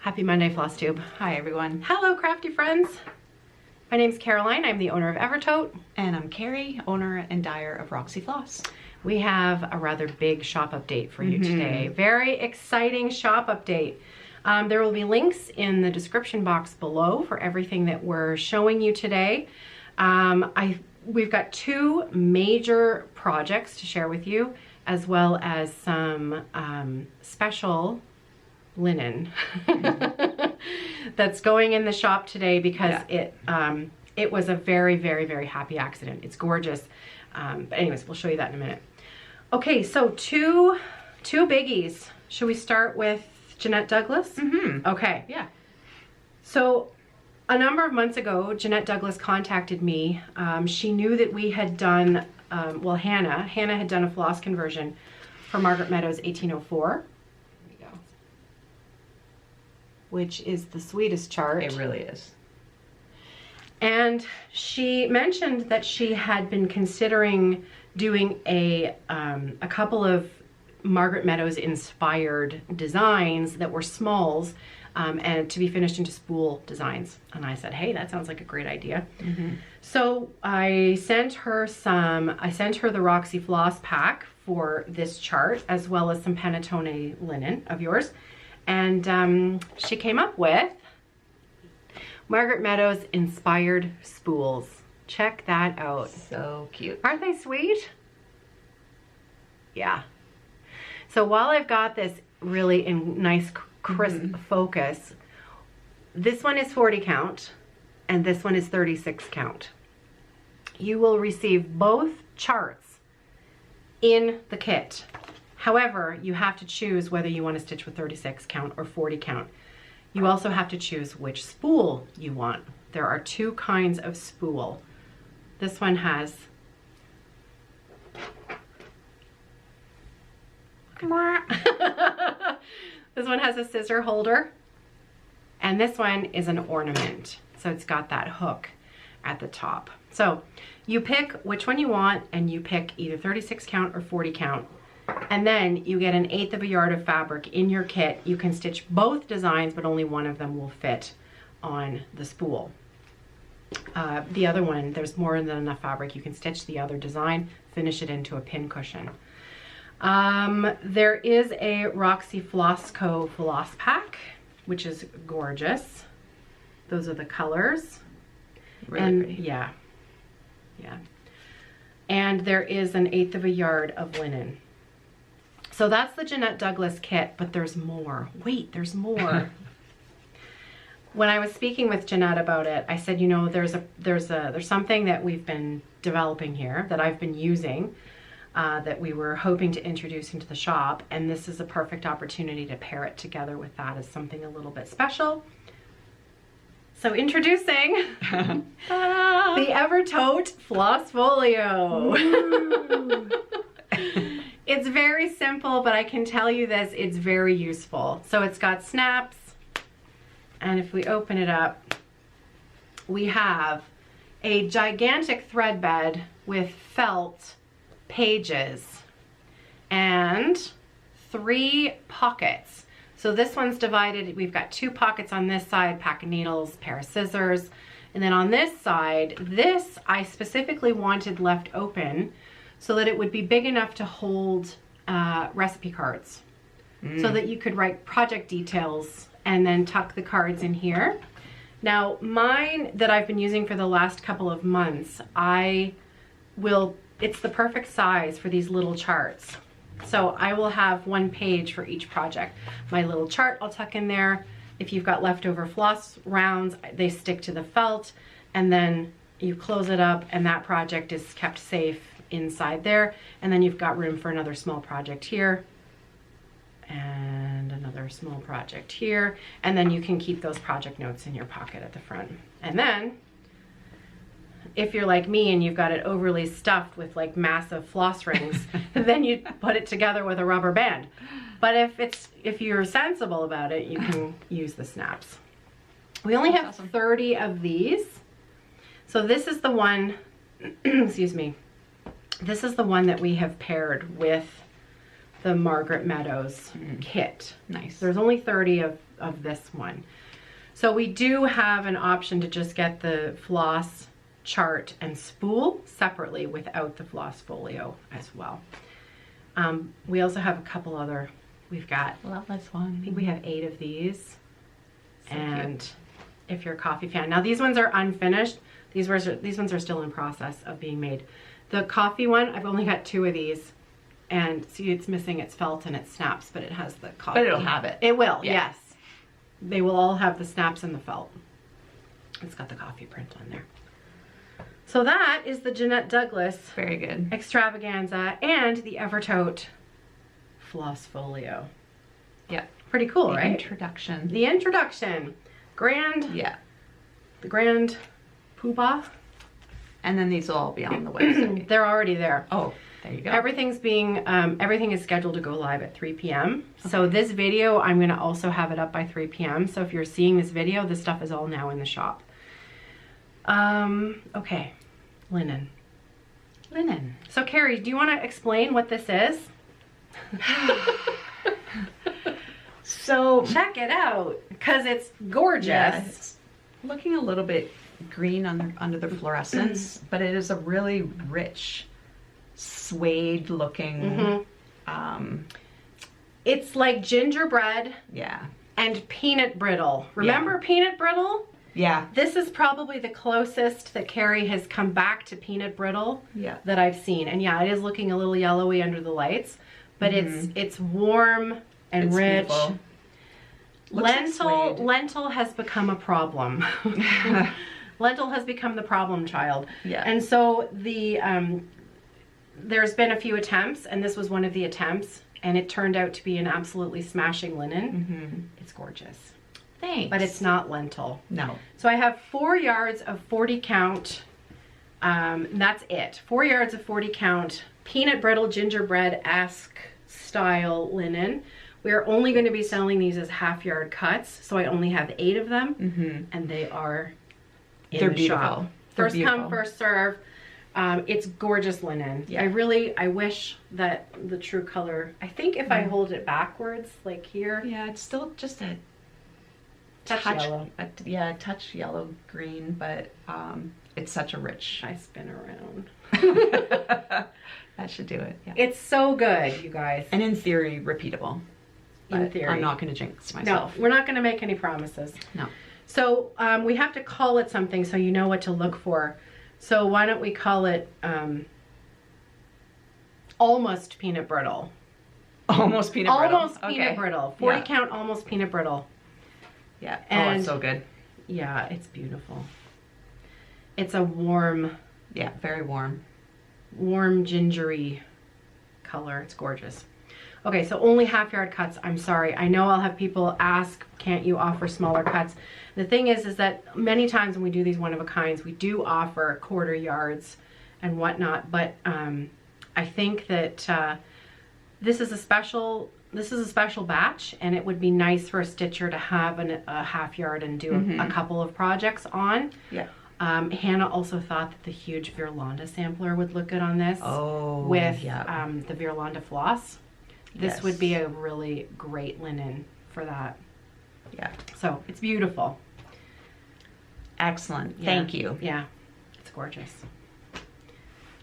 Happy Monday, FlossTube. Hi everyone. Hello, crafty friends. My name's Caroline. I'm the owner of Evertote. And I'm Carrie, owner and dyer of Roxy Floss. We have a rather big shop update for you today. Very exciting shop update. There will be links in the description box below for everything that we're showing you today. We've got two major projects to share with you, as well as some special linen that's going in the shop today because it was a very, very, very happy accident. It's gorgeous. But anyways, we'll show you that in a minute. Okay, so two biggies. Should we start with Jeannette Douglas? Okay. Yeah. So a number of months ago, Jeannette Douglas contacted me. She knew that we had done, Hannah had done a floss conversion for Margaret Meadows 1804. Which is the sweetest chart. It really is. And she mentioned that she had been considering doing a couple of Margaret Meadows inspired designs that were smalls and to be finished into spool designs. And I said, hey, that sounds like a great idea. So I sent her the Roxy Floss pack for this chart, as well as some Panettone linen of yours. And she came up with Margaret Meadows inspired spools. Check that out. So cute. Aren't they sweet? Yeah. So while I've got this really in nice crisp focus, this one is 40 count and this one is 36 count. You will receive both charts in the kit. However, you have to choose whether you want to stitch with 36 count or 40 count. You also have to choose which spool you want. There are two kinds of spool. This one has this one has a scissor holder, and this one is an ornament. So it's got that hook at the top. So you pick which one you want, and you pick either 36 count or 40 count. And then you get 1/8 of a yard of fabric in your kit. You can stitch both designs, but only one of them will fit on the spool. The other one, there's more than enough fabric. You can stitch the other design, finish it into a pin cushion. There is a Roxy Floss Co floss pack, which is gorgeous. Those are the colors. Really pretty. Yeah. And there is 1/8 of a yard of linen. So that's the Jeannette Douglas kit, but there's more. Wait, there's more. When I was speaking with Jeannette about it, I said, you know, there's something that we've been developing here that I've been using that we were hoping to introduce into the shop, and this is a perfect opportunity to pair it together with that as something a little bit special. So introducing the Evertote Flossfolio. It's very simple, but I can tell you this, it's very useful. So it's got snaps, and if we open it up, we have a gigantic thread bed with felt pages and 3 pockets. So this one's divided, we've got 2 pockets on this side, pack of needles, pair of scissors, and then on this side, this I specifically wanted left open so that it would be big enough to hold recipe cards, so that you could write project details and then tuck the cards in here. Now mine that I've been using for the last couple of months, it's the perfect size for these little charts. So I will have 1 page for each project. My little chart I'll tuck in there. If you've got leftover floss rounds, they stick to the felt, and then you close it up and that project is kept safe inside there. And then you've got room for another small project here and another small project here. And then you can keep those project notes in your pocket at the front. And then if you're like me and you've got it overly stuffed with like massive floss rings, then you put it together with a rubber band. But if you're sensible about it, you can use the snaps. We only have 30 of these. So this is the one, excuse me, this is the one that we have paired with the Margaret Meadows kit. Nice. There's only 30 of this one. So we do have an option to just get the floss chart and spool separately without the flosfolio as well. We also have a couple other, we've got, Love this one. I think we have 8 of these. So and cute. If you're a coffee fan, now these ones are unfinished. These ones are still in process of being made. The coffee one, I've only got 2 of these, and see, it's missing its felt and it snaps, but it has the coffee. But it'll have it. It will, Yeah. yes. They will all have the snaps and the felt. It's got the coffee print on there. So that is the Jeannette Douglas Very good. Extravaganza and the Evertote Flossfolio. Yeah. Pretty cool, The right? introduction. The introduction. Grand. Yeah. The grand poobah. And then these will all be on the website. They're already there. Oh, there you go. Everything is scheduled to go live at 3 p.m. So this video, I'm going to also have it up by 3 p.m. So if you're seeing this video, this stuff is all now in the shop. Okay. Linen. Linen. So Carrie, do you want to explain what this is? So Check it out, because it's gorgeous. yeah, it's looking a little bit green under the fluorescence, but it is a really rich suede looking It's like gingerbread yeah. and peanut brittle. Remember peanut brittle? Yeah. This is probably the closest that Carrie has come back to peanut brittle Yeah. that I've seen. And yeah, it is looking a little yellowy under the lights, but it's warm and It's rich. beautiful. Looks like suede. Lentil has become a problem. Lentil has become the problem child. Yeah. And so the there's been a few attempts, and this was one of the attempts, and it turned out to be an absolutely smashing linen. It's gorgeous. Thanks. But it's not lentil. No. So I have 4 yards of 40 count. That's it. 4 yards of 40 count peanut brittle gingerbread-esque style linen. We're only going to be selling these as half yard cuts, so I only have 8 of them, and they are in They're the beautiful. shop. They're First beautiful. come, first serve. It's gorgeous linen. Yeah. I wish that the true color, I think if I hold it backwards, like here, Yeah, it's still just a touch yellow. Yeah, a touch yellow green, but it's such a rich. I spin around. That should do it. Yeah. It's so good, you guys. And in theory, repeatable. In But theory. I'm not going to jinx No, myself. we're not going to make any promises. No. So we have to call it something so you know what to look for. So why don't we call it almost peanut brittle? Almost peanut brittle. Almost peanut brittle. 40 count almost peanut brittle. Yeah. And- oh, it's so good. Yeah, it's beautiful. It's a warm, Yeah, very warm. gingery color. It's gorgeous. Okay, so only half yard cuts. I'm sorry. I know I'll have people ask, can't you offer smaller cuts? The thing is that many times when we do these one of a kinds, we do offer quarter yards and whatnot. But I think that this is a special batch, and it would be nice for a stitcher to have a half yard and do a couple of projects on. Yeah. Hannah also thought that the huge Virlanda sampler would look good on this. Oh, with yeah. the Virlanda floss. This Yes. would be a really great linen for that. Yeah. So it's beautiful. Excellent. Yeah. Thank you. Yeah, it's gorgeous.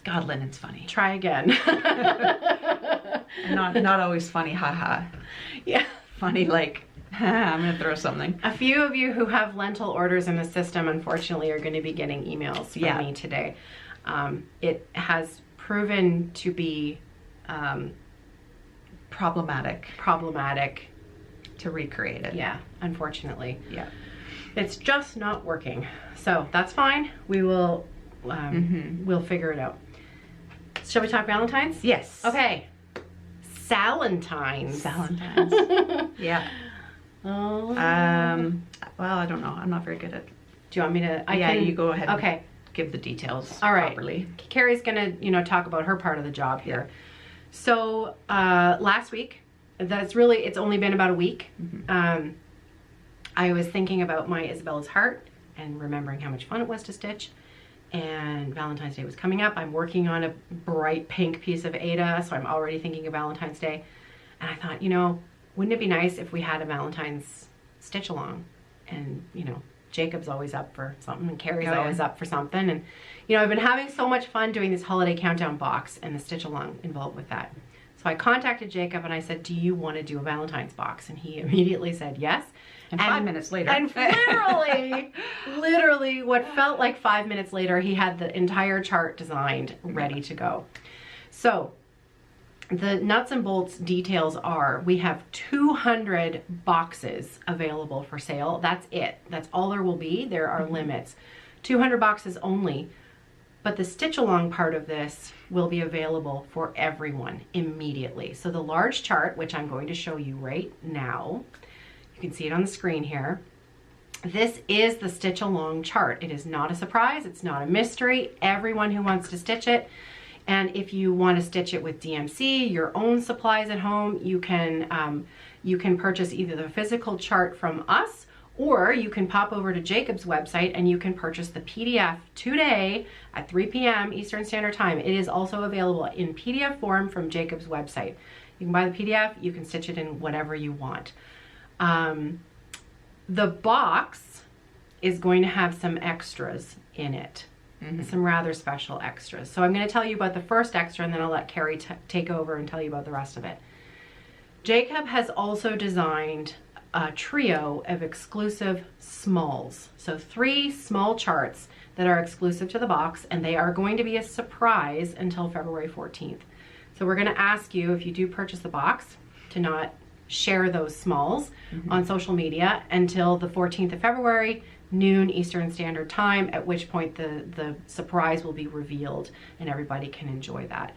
God, linen's funny. Try again. And not always funny, haha. Yeah. Funny like, I'm going to throw something. A few of you who have lentil orders in the system, unfortunately, are going to be getting emails from me today. It has proven to be problematic to recreate it. Yeah, unfortunately. Yeah. It's just not working. So that's fine. We will we'll figure it out. Shall we talk Valentines? Yes. Okay. SALentines. SALentines. Yeah. Oh. Well, I don't know. I'm not very good at. Do you want me to? You go ahead. Okay. And give the details. All right. Properly. Carrie's gonna, talk about her part of the job here. So last week, it's only been about a week. I was thinking about my Isabella's heart and remembering how much fun it was to stitch. And Valentine's Day was coming up. I'm working on a bright pink piece of Ada, so I'm already thinking of Valentine's Day. And I thought, wouldn't it be nice if we had a Valentine's stitch along. And, you know, Jacob's always up for something and Carrie's Oh, yeah. always up for something. And, you know, I've been having so much fun doing this holiday countdown box and the stitch along involved with that. So I contacted Jacob and I said, do you want to do a Valentine's box? And he immediately said yes. And 5 minutes later. And literally what felt like 5 minutes later, he had the entire chart designed, ready to go. So the nuts and bolts details are, we have 200 boxes available for sale. That's it. That's all there will be. There are limits. 200 boxes only. But the stitch along part of this will be available for everyone immediately. So the large chart, which I'm going to show you right now, you can see it on the screen here. This is the stitch along chart. It is not a surprise. It's not a mystery. Everyone who wants to stitch it. And if you want to stitch it with DMC, your own supplies at home, you can purchase either the physical chart from us, or you can pop over to Jacob's website and you can purchase the PDF today at 3 p.m. Eastern Standard Time. It is also available in PDF form from Jacob's website. You can buy the PDF, you can stitch it in whatever you want. The box is going to have some extras in it. Some rather special extras. So I'm going to tell you about the first extra and then I'll let Carrie take over and tell you about the rest of it. Jacob has also designed a trio of exclusive smalls. So 3 small charts that are exclusive to the box, and they are going to be a surprise until February 14th. So we're going to ask you, if you do purchase the box, to not share those smalls on social media until the 14th of February, noon Eastern Standard Time, at which point the surprise will be revealed and everybody can enjoy that.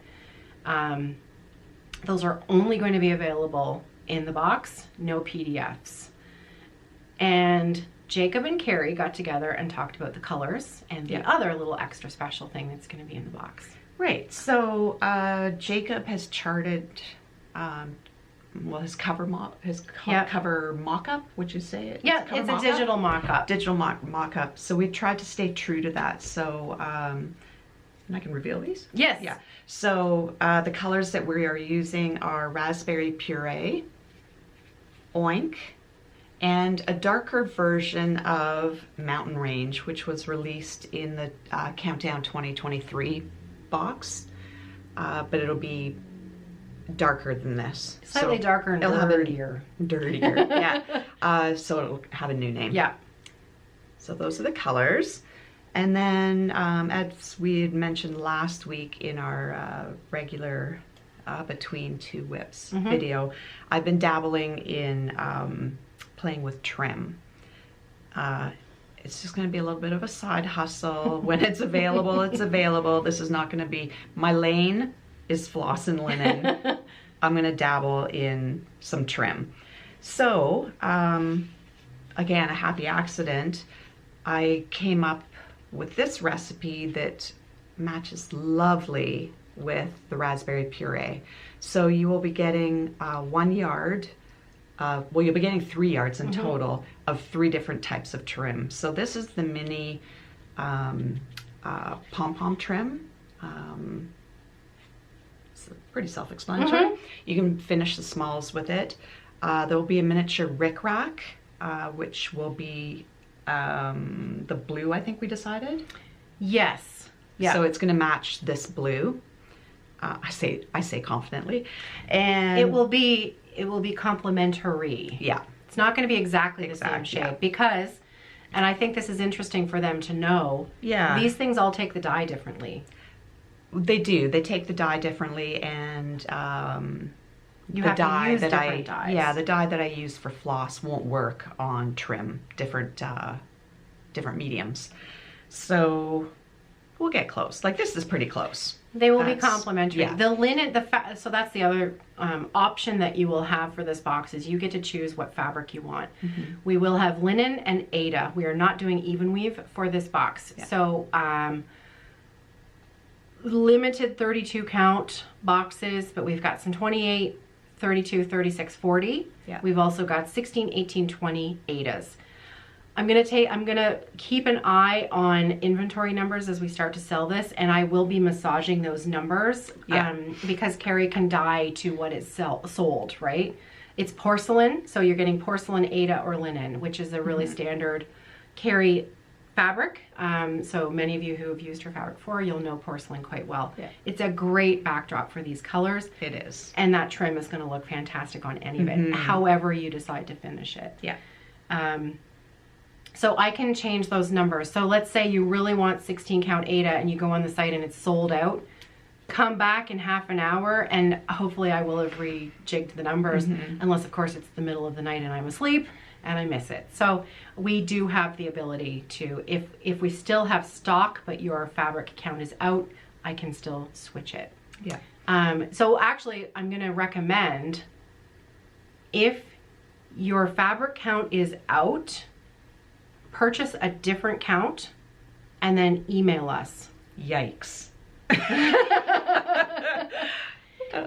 Those are only going to be available in the box, no PDFs. And Jacob and Carrie got together and talked about the colors and the other little extra special thing that's going to be in the box. Right. So Jacob has charted his cover mock-up, would you say it? Yeah, it's a digital mock-up. Digital mock-up. So we tried to stay true to that. So, and I can reveal these? Yes. Yeah. So the colors that we are using are raspberry puree, oink, and a darker version of Mountain Range, which was released in the Countdown 2023 box, but it'll be darker than this. Slightly darker and dirtier. Dirtier, yeah. So it'll have a new name. Yeah. So those are the colors. And then, as we had mentioned last week in our regular Between Two Whips video, I've been dabbling in playing with trim. It's just going to be a little bit of a side hustle. When it's available, it's available. This is not going to be, my lane is floss and linen. I'm going to dabble in some trim. So, again, a happy accident. I came up with this recipe that matches lovely with the raspberry puree. So you will be getting 1 yard, well, you'll be getting 3 yards in total of 3 different types of trim. So this is the mini pom-pom trim. It's pretty self-explanatory. You can finish the smalls with it. There will be a miniature rickrack, which will be the blue, I think we decided. Yes. Yeah. So it's going to match this blue. I say confidently, and it will be complementary. Yeah. It's not going to be exactly the same shade because, and I think this is interesting for them to know. Yeah. These things all take the dye differently. They do. They take the dye differently, and You the have dye to use that different dyes. Yeah, the dye that I use for floss won't work on trim, different mediums. So we'll get close. Like this is pretty close. They will be complementary. Yeah. The linen, so that's the other option that you will have for this box is you get to choose what fabric you want. We will have linen and Aida. We are not doing even weave for this box. Yeah. So limited 32 count boxes, but we've got some 28, 32, 36, 40. Yeah. We've also got 16, 18, 20 Aidas. I'm gonna keep an eye on inventory numbers as we start to sell this, and I will be massaging those numbers because Carrie can dye to what is sold, right? It's porcelain, so you're getting porcelain, Aida, or linen, which is a really standard Carrie fabric. So many of you who have used her fabric before, you'll know porcelain quite well. Yeah. It's a great backdrop for these colors. It is. And that trim is going to look fantastic on any of it, however you decide to finish it. Yeah. So I can change those numbers. So let's say you really want 16 count Aida and you go on the site and it's sold out. Come back in half an hour and hopefully I will have rejigged the numbers, unless of course it's the middle of the night and I'm asleep and I miss it. So we do have the ability to, if we still have stock but your fabric count is out, I can still switch it. Yeah. So actually I'm going to recommend, if your fabric count is out, purchase a different count and then email us. Yikes.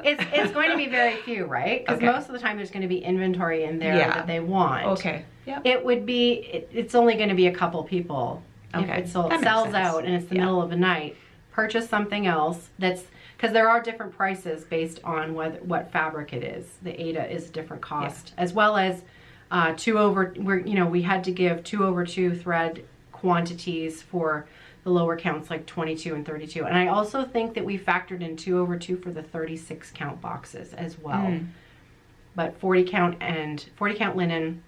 It's going to be very few, right? Because most of the time there's going to be inventory in there that they want. Okay. Yeah. It would be, it's only going to be a couple people. Okay. If it sells out and it's the middle of the night, purchase something else that's, because there are different prices based on what fabric it is. The Aida is a different cost, as well as we had to give 2/2 thread quantities for the lower counts, like 22 and 32. And I also think that we factored in 2/2 for the 36 count boxes as well. But 40 count linen,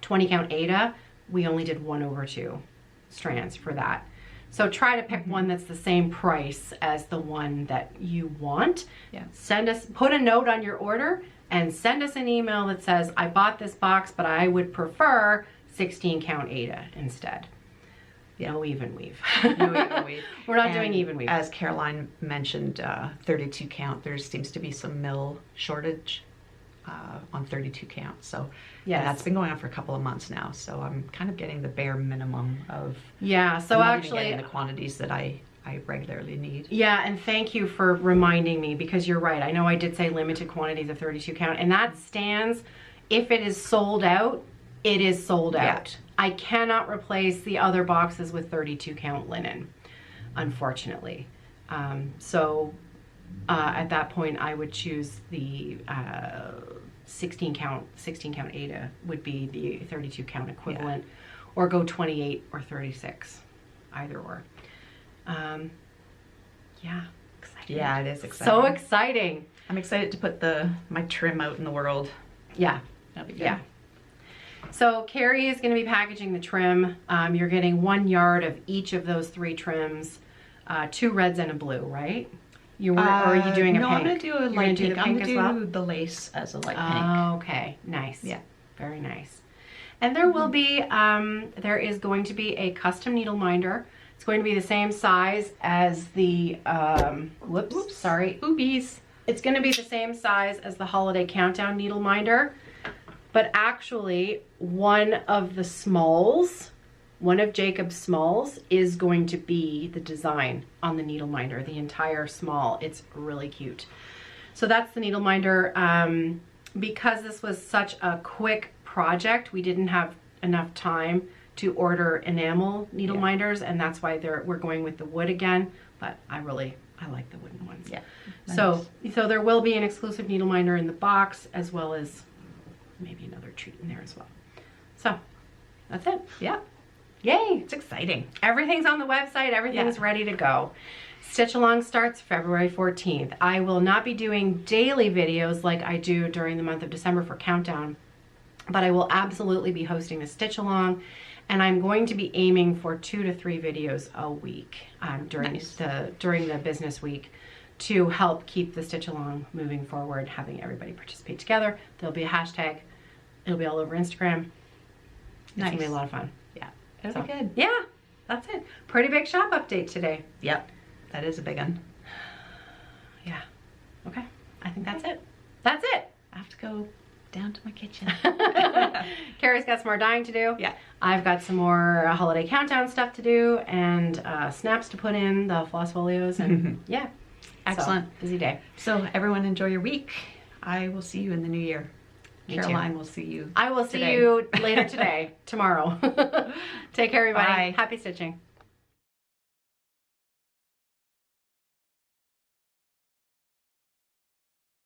20 count Aida, we only did 1/2 strands for that. So try to pick one that's the same price as the one that you want. Yeah. Put a note on your order and send us an email that says, I bought this box, but I would prefer 16 count Aida instead. Yeah. No even weave. No even weave. We're not doing even weave. As Caroline mentioned, 32 count, there seems to be some mill shortage on 32 count. So yes, and that's been going on for a couple of months now. So I'm kind of getting the bare minimum of so I'm not actually even getting the quantities that I regularly need. Yeah, and thank you for reminding me, because you're right. I know I did say limited quantities of 32 count, and that stands. If it is sold out, it is sold out. I cannot replace the other boxes with 32 count linen, unfortunately. At that point, I would choose the 16 count Aida would be the 32 count equivalent, or go 28 or 36, either or. Exciting. Yeah, it is exciting. So exciting. I'm excited to put my trim out in the world. Yeah. That'll be good. Yeah. So Carrie is going to be packaging the trim. You're getting 1 yard of each of those 3 trims, 2 reds and a blue, right? Or are you doing a no, pink? I'm going to do a light pink. I'm going to do the lace as a light pink. Okay, nice. Yeah. Very nice. And there will be, there is going to be a custom needle minder. It's going to be the same size as the, oobies. It's going to be the same size as the Holiday Countdown needle minder, but actually one of Jacob's smalls is going to be the design on the needle minder, the entire small. It's really cute. So that's the needle minder. Because this was such a quick project, we didn't have enough time to order enamel needle minders, and that's why we're going with the wood again, but I like the wooden ones. Yeah. Nice. So there will be an exclusive needle minder in the box, as well as maybe another treat in there as well. So that's it. Yeah. Yay. It's exciting. Everything's on the website. Everything's ready to go. Stitch Along starts February 14th. I will not be doing daily videos like I do during the month of December for Countdown, but I will absolutely be hosting a Stitch Along, and I'm going to be aiming for 2 to 3 videos a week during the business week to help keep the Stitch Along moving forward, having everybody participate together. There'll be a hashtag. It'll be all over Instagram. It's going to be a lot of fun. Yeah. It'll be good. Yeah, that's it. Pretty big shop update today. Yep. That is a big one. Yeah. Okay. I think that's it. That's it. I have to go down to my kitchen. Carrie's got some more dyeing to do. Yeah. I've got some more Holiday Countdown stuff to do, and snaps to put in, the flosfolios, and yeah. Excellent. So, busy day. So everyone enjoy your week. I will see you in the new year. Caroline will see you. I will see you later today, tomorrow. Take care, everybody. Bye. Happy stitching.